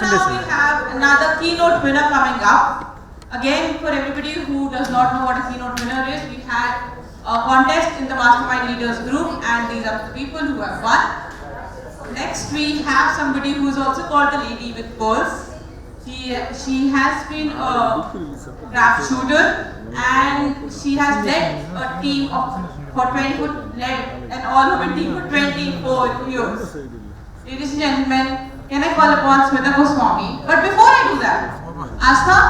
now we have another keynote winner coming up. Again, for everybody who does not know what a keynote winner is, we had a contest in the Mastermind Leaders group, and these are the people who have won. Next, we have somebody who is also called the Lady with Pearls. She has been a craft shooter, and she has led a team led an all-women team for 24 years. Ladies and gentlemen, can I call upon Smita Goswamy? But before I do that, Astha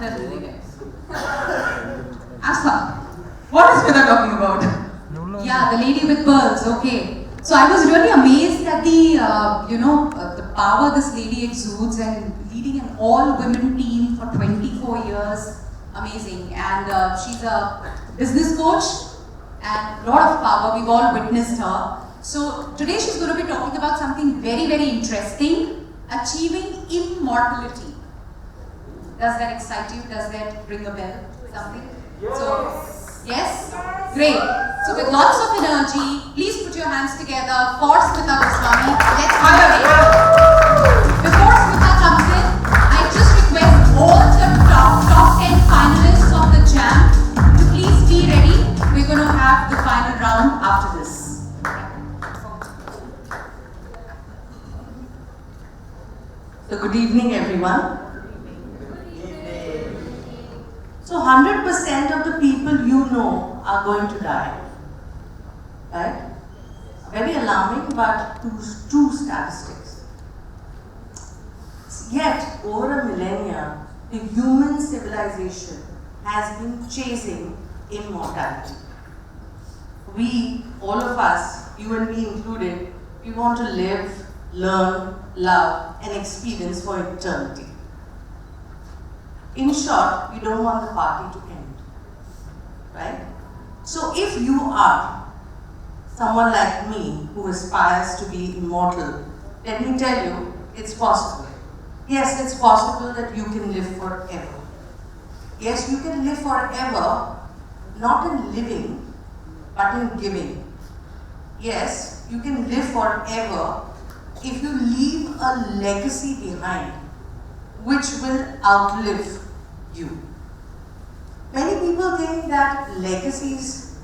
is really nice. Astha, what is Smita talking about? Yeah, the Lady with Pearls. Okay. So I was really amazed at the power this lady exudes, and leading an all-women team for 24 years. Amazing. And she's a business coach and a lot of power. We've all witnessed her. So today she's going to be talking about something very, very interesting: achieving immortality. Does that excite you? Does that ring a bell? Something? Yes. So, yes? Great. So with lots of energy, please put your hands together for Smita Goswamy. Let's hire her. Before Smita comes in, I just request all the top 10 finalists of the jam to please be ready. We're going to have the final round after this. So good evening, everyone. So 100% of the people you know are going to die, right? Very alarming, but true statistics. Yet, over a millennia, the human civilization has been chasing immortality. We, all of us, you and me included, we want to live, learn, love, and experience for eternity. In short, we don't want the party to end, right? So if you are someone like me who aspires to be immortal, let me tell you, it's possible. Yes, it's possible that you can live forever. Yes, you can live forever, not in living, but in giving. Yes, you can live forever if you leave a legacy behind which will outlive you. Many people think that legacies,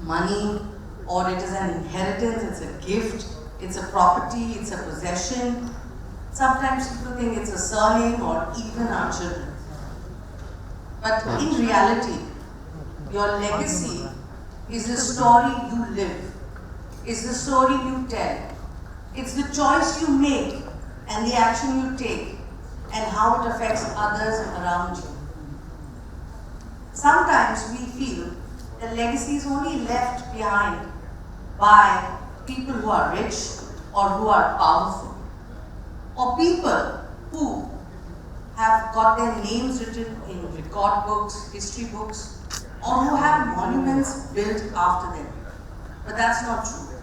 money, or it is an inheritance, it's a gift, it's a property, it's a possession. Sometimes people think it's a surname or even our children. But in reality, your legacy is the story you live, is the story you tell. It's the choice you make and the action you take and how it affects others around you. Sometimes we feel the legacy is only left behind by people who are rich or who are powerful, or people who have got their names written in record books, history books, or who have monuments built after them. But that's not true.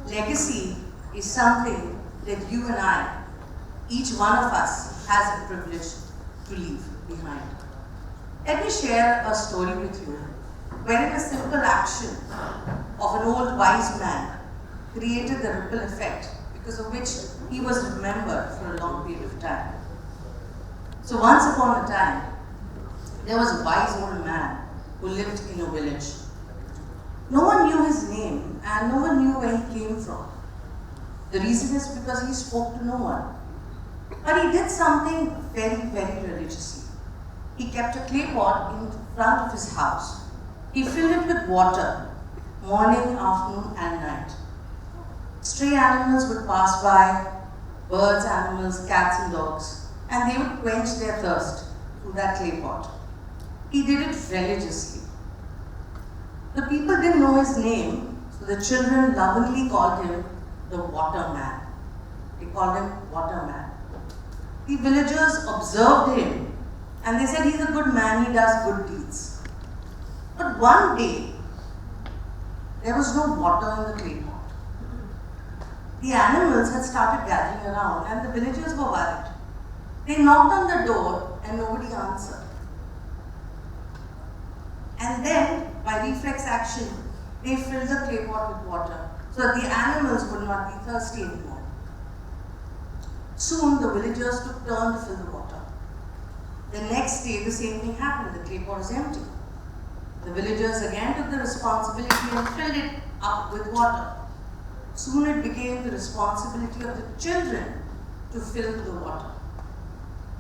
Legacy is something that you and I, each one of us, has the privilege to leave behind. Let me share a story with you, wherein a simple action of an old wise man created the ripple effect, because of which he was remembered for a long period of time. So once upon a time, there was a wise old man who lived in a village. No one knew his name and no one knew where he came from. The reason is because he spoke to no one. But he did something very, very religiously. He kept a clay pot in front of his house. He filled it with water, morning, afternoon, and night. Stray animals would pass by, birds, animals, cats, and dogs, and they would quench their thirst through that clay pot. He did it religiously. The people didn't know his name, so the children lovingly called him the Water Man. They called him Water Man. The villagers observed him and they said, he's a good man, he does good deeds. But one day, there was no water in the clay pot. The animals had started gathering around and the villagers were worried. They knocked on the door and nobody answered. And then, by reflex action, they filled the clay pot with water so that the animals would not be thirsty anymore. Soon the villagers took turn to fill the water. The next day the same thing happened, the clay pot was empty. The villagers again took the responsibility and filled it up with water. Soon it became the responsibility of the children to fill the water.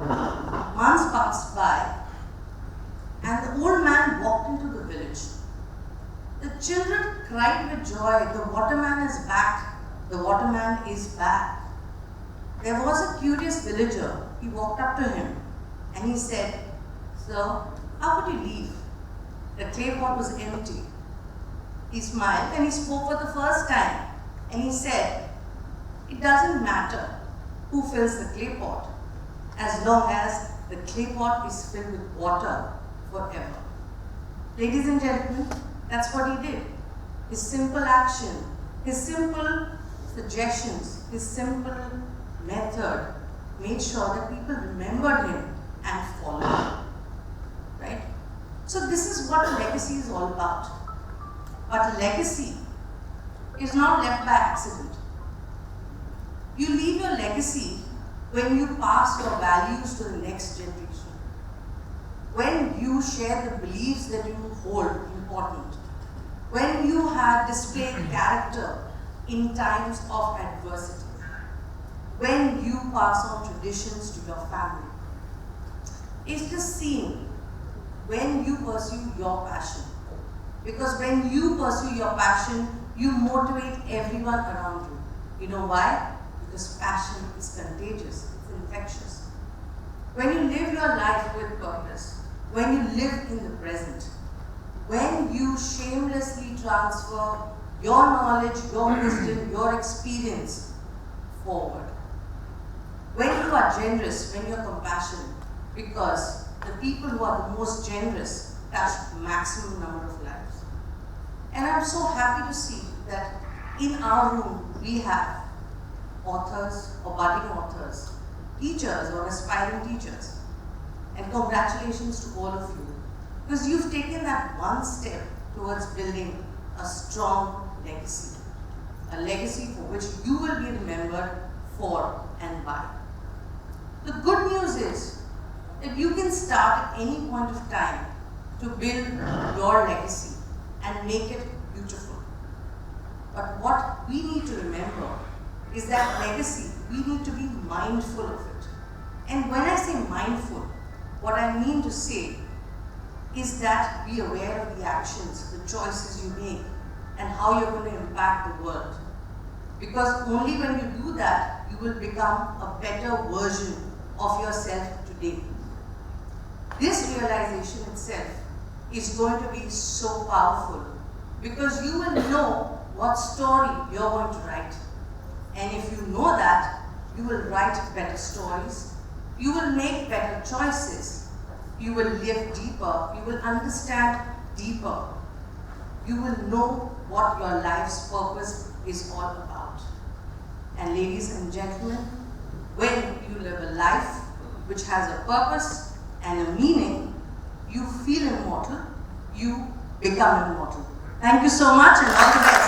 Months passed by and the old man walked into the village. The children cried with joy, "The waterman is back, the waterman is back." There was a curious villager. He walked up to him and he said, "Sir, how could you leave? The clay pot was empty." He smiled and he spoke for the first time and he said, "It doesn't matter who fills the clay pot as long as the clay pot is filled with water forever." Ladies and gentlemen, that's what he did. His simple action, his simple suggestions, his simple method made sure that people remembered him and followed him. Right? So this is what a legacy is all about. But a legacy is not left by accident. You leave your legacy when you pass your values to the next generation. When you share the beliefs that you hold important. When you have displayed character in times of adversity. When you pass on traditions to your family. It's the same when you pursue your passion. Because when you pursue your passion, you motivate everyone around you. You know why? Because passion is contagious, it's infectious. When you live your life with purpose, when you live in the present, when you shamelessly transfer your knowledge, your wisdom, your experience forward. When you are generous, when you are compassionate, because the people who are the most generous touch maximum number of lives. And I'm so happy to see that in our room we have authors or budding authors, teachers or aspiring teachers. And congratulations to all of you, because you've taken that one step towards building a strong legacy. A legacy for which you will be remembered for and by. The good news is that you can start at any point of time to build your legacy and make it beautiful. But what we need to remember is that legacy, we need to be mindful of it. And when I say mindful, what I mean to say is that be aware of the actions, the choices you make, and how you're going to impact the world. Because only when you do that, you will become a better version of yourself today. This realization itself is going to be so powerful, because you will know what story you're going to write. And if you know that, you will write better stories, you will make better choices, you will live deeper, you will understand deeper, you will know what your life's purpose is all about. And ladies and gentlemen, when you live a life which has a purpose and a meaning, you feel immortal, you become immortal. Thank you so much and all the best.